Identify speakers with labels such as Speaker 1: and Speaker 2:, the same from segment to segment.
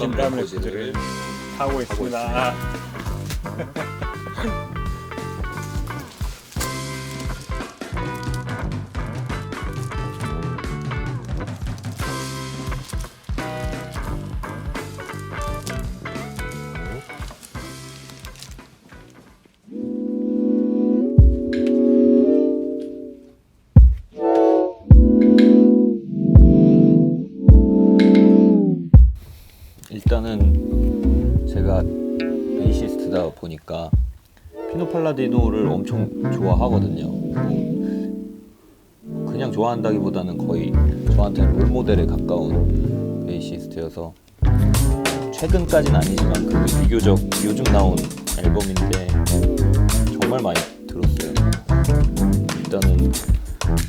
Speaker 1: 진땀 레코드를 하고 있습니다.
Speaker 2: 일단은 제가 베이시스트다 보니까 피노 팔라디노를 엄청 좋아하거든요. 그냥 좋아한다기보다는 거의 저한테는 롤모델에 가까운 베이시스트여서 최근까지는 아니지만 그래도 비교적 요즘 나온 앨범인데 정말 많이 들었어요. 일단은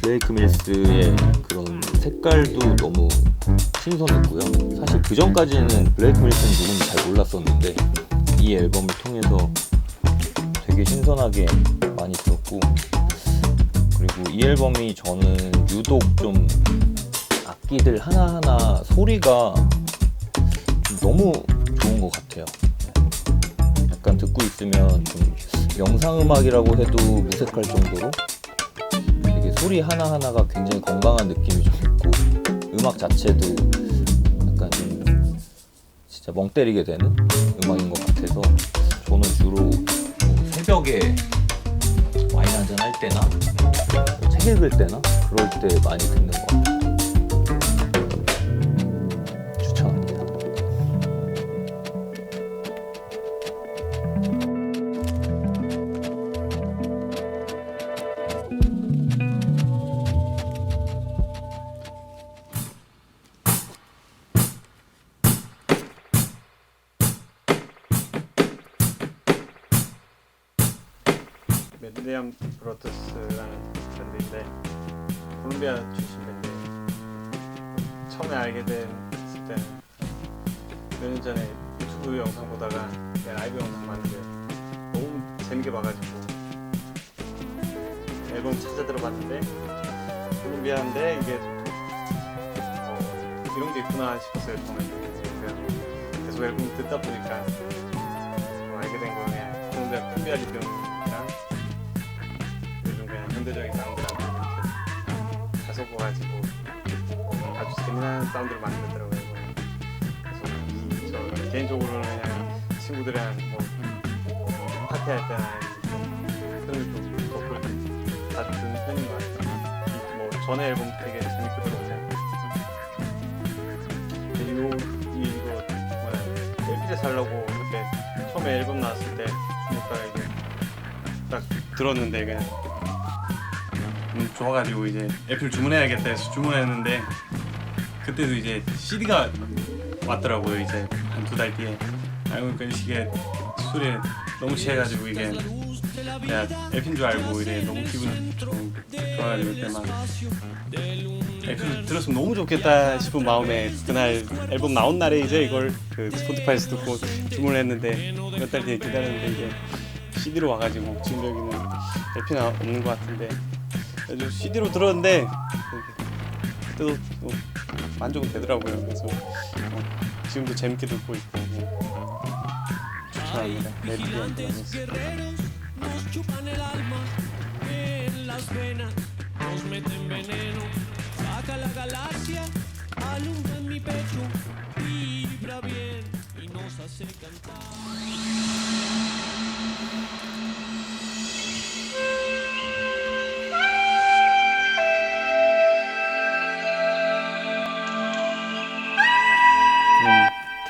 Speaker 2: 블레이크 밀스의 그런 색깔도 너무 신선했고요. 사실 그 전까지는 블레이크 밀스는 누군지 잘 몰랐었는데 이 앨범을 통해서 되게 신선하게 많이 들었고, 그리고 이 앨범이 저는 유독 좀 악기들 하나하나 소리가 좀 너무 좋은 것 같아요. 약간 듣고 있으면 좀 영상음악이라고 해도 무색할 정도로 되게 소리 하나하나가 굉장히 건강한 느낌이 좀 있고, 음악 자체도 약간 좀 진짜 멍 때리게 되는 음악인 것 같아서 저는 주로 뭐 새벽에 와인 한잔 할 때나 책 읽을 때나 그럴 때 많이 듣는 것 같아요. 추천합니다.
Speaker 1: 메드리안 브로터스라는 밴드인데 콜롬비아 출신 밴드. 처음에 알게 됐을 때는 몇 년 전에 유튜브 영상 보다가 내 라이브 영상 봤는데 너무 재밌게 봐가지고 앨범 찾아 들어봤는데 콜롬비아인데 이게 이런 게 있구나 싶었어요. 처음에 계속 앨범 듣다 보니까 알게 된 거 그냥 콜롬비아 리듬이랑 요즘 그냥 현대적인 사운드랑 이렇게 다 섞어가지고 아주 재미난 사운드를 만들더라고요. 그래서 저 개인적으로는 그냥 친구들이랑 뭐 파티할 때나 그런 곡을 자주 듣는 편인 것 같아요. 뭐 전에 앨범 되게 재밌게 들었어요. 이거 뭐야 LP를 살려고 그때 처음에 앨범 나왔을 때 주목하가 이제 딱 들었는데 그냥 좋아가지고 이제 LP를 주문해야겠다 해서 주문했는데 그때도 이제 CD가 왔더라고요. 이제 한 2달 뒤에. 알고 보니까 이게 술에 너무 취해가지고 이게 내가 LP인 줄 알고 이래 너무 기분 좀 좋아가지고 그때 막 LP를 들었으면 너무 좋겠다 싶은 마음에 그날 앨범 나온 날에 이제 이걸 그 스포티파이에서 듣고 주문을 했는데 몇 달 뒤에 기다렸는데 이게 CD로 와가지고 지금 여기는 LP는 없는 것 같은데 CD로 들었는데 그때도 만족은 되더라고요. 그래서 지금도 재밌게 듣고 있고 추천합니다. 메드리안 브로터스.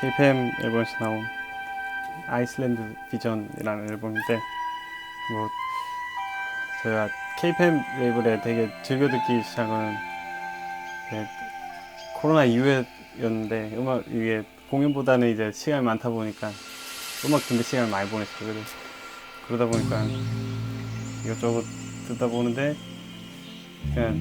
Speaker 1: KPM 앨범에서 나온 아이슬란드 비전이라는 앨범인데 뭐 제가 KPM 레이블에 되게 즐겨 듣기 시작은 코로나 이후였는데 음악 이게 공연보다는 이제 시간이 많다 보니까 음악 듣는 시간을 많이 보냈어요. 그러다 보니까 이것저것 듣다 보는데 그냥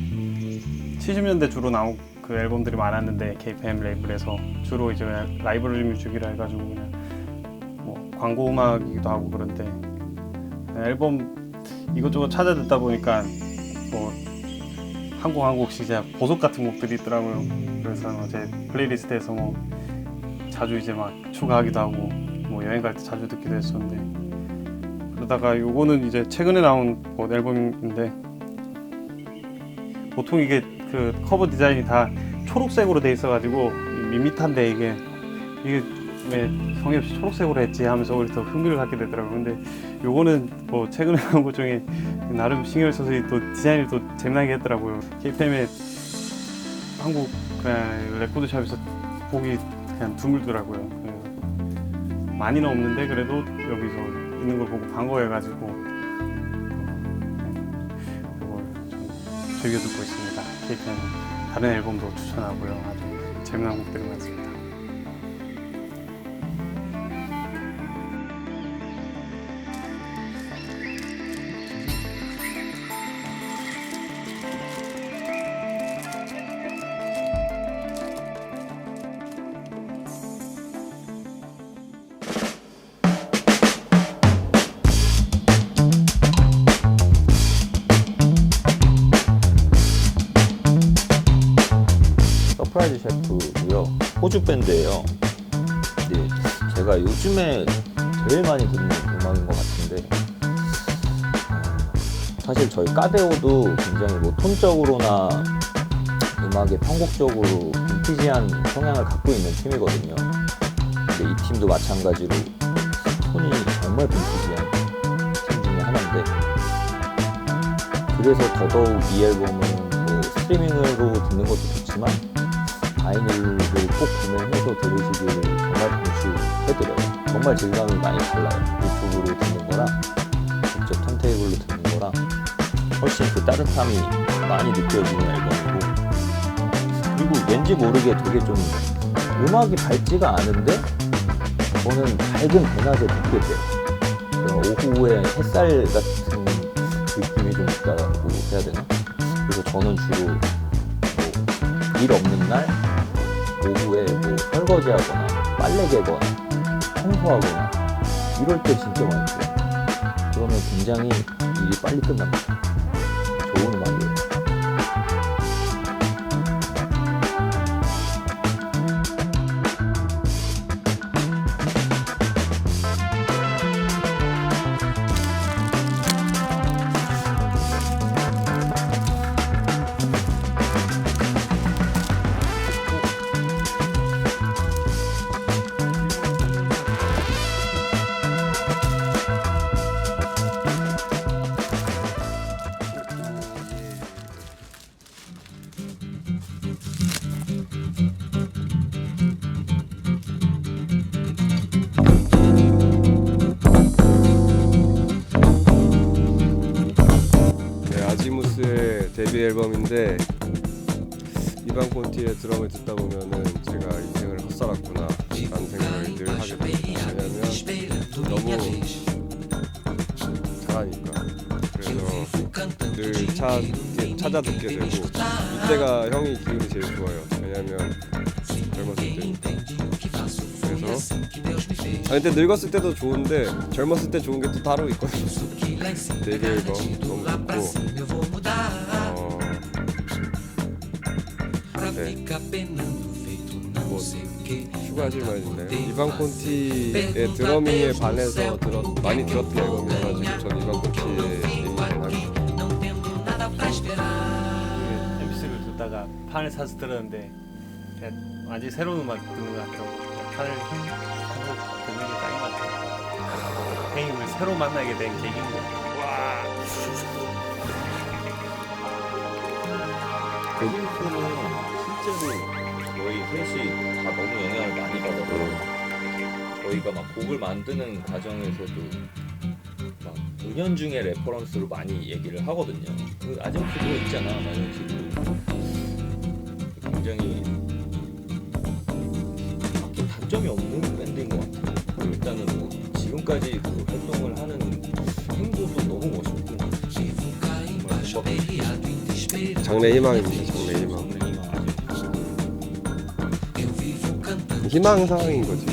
Speaker 1: 70년대 주로 나온 그 앨범들이 많았는데 KPM 레이블에서 주로 이제 그냥 라이브러리 뮤직이라 해가지고 그냥 뭐 광고 음악이기도 하고 그런데 앨범 이것저것 찾아 듣다 보니까 뭐 한 곡 한 곡씩 진짜 보석 같은 곡들이 있더라고요. 그래서 제 플레이리스트에서 뭐 자주 이제 막 추가하기도 하고 뭐 여행 갈 때 자주 듣기도 했었는데, 그러다가 요거는 이제 최근에 나온 뭐 앨범인데, 보통 이게 그 커버 디자인이 다 초록색으로 돼 있어가지고 밋밋한데 이게 왜 성의 없이 초록색으로 했지 하면서 오히려 더 흥미를 갖게 되더라고요. 근데 요거는 뭐 최근에 나온 것 중에 나름 신경을 써서 또 디자인을 또 재미나게 했더라고요. KPM의 한국 그냥 레코드샵에서 보기 그냥 드물더라고요. 많이는 없는데 그래도 여기서 있는 걸 보고 반가워해가지고 그걸 좀 즐겨 듣고 있습니다. KPM 다른 앨범도 추천하고요. 아주 재미난 곡들이 많습니다.
Speaker 2: 서프라이즈 셰프고요. 호주 밴드예요. 근데 제가 요즘에 제일 많이 듣는 음악인 것 같은데, 사실 저희 까데오도 굉장히 뭐 톤적으로나 음악의 편곡적으로 빈티지한 성향을 갖고 있는 팀이거든요. 근데 이 팀도 마찬가지로 톤이 정말 빈티지한 팀 중에 하나인데, 그래서 더더욱 이 앨범은 뭐 스트리밍으로 듣는 것도 좋지만 바이닐을 꼭 구매해서 들으시기를 정말 강추해드려요. 정말 질감이 많이 달라요. 유튜브로 듣는 거랑 직접 턴테이블로 듣는 거랑 훨씬 그 따뜻함이 많이 느껴지는 앨범이고, 그리고 왠지 모르게 되게 좀 음악이 밝지가 않은데 저는 밝은 대낮에 듣게 돼요. 오후에 햇살 같은 느낌이 좀 있다고 해야 되나? 그래서 저는 주로 일 없는 날 오후에 뭐 설거지하거나 빨래 개거나 청소하거나 이럴 때 진짜 많이 들어요. 그러면 굉장히 일이 빨리 끝납니다. 좋은 음악이에요.
Speaker 3: 아지무스의 데뷔 앨범인데, 이반 콘티의 드럼을 듣다 보면은 제가 인생을 헛살았구나 라는 생각을 늘 하게 돼요. 왜냐면 너무 잘하니까. 그래서 늘 찾아 듣게 되고, 이때가 형이 기분이 제일 좋아요. 왜냐면 젊었을 때니까. 그래서 근데 늙었을 때도 좋은데 젊었을 때 좋은 게 또 따로 있거든요. 데뷔 앨범 너무 좋고, 뭐 추가하실 말 있나요? 이반 콘티의 드러밍에 반해서 많이 들었던 앨범이라가지고 전 이반 콘티의 얘기를 하겠습니다.
Speaker 1: MPC를 듣다가 판을 사서 들었는데 완전 새로운 음악 듣는 것 같아요. 판을 사서 듣는 게 딱인 것 같아요. 행님을 새로 만나게 된 계기인 것 같아요.
Speaker 2: 그 실제로 저희 셋이 다 너무 영향을 많이 받아서 저희가 막 곡을 만드는 과정에서도 막 은연중에 레퍼런스로 많이 얘기를 하거든요. 그 아직도 그거 있잖아, 막 이런 식으로 굉장히 딱히 단점이 없는 밴드인 것 같아요. 일단은 뭐 지금까지 그 활동을 하는 행보도 너무 멋있고 정말
Speaker 3: 장래 희망입니다. 장래 희망. 희망사항인 거지.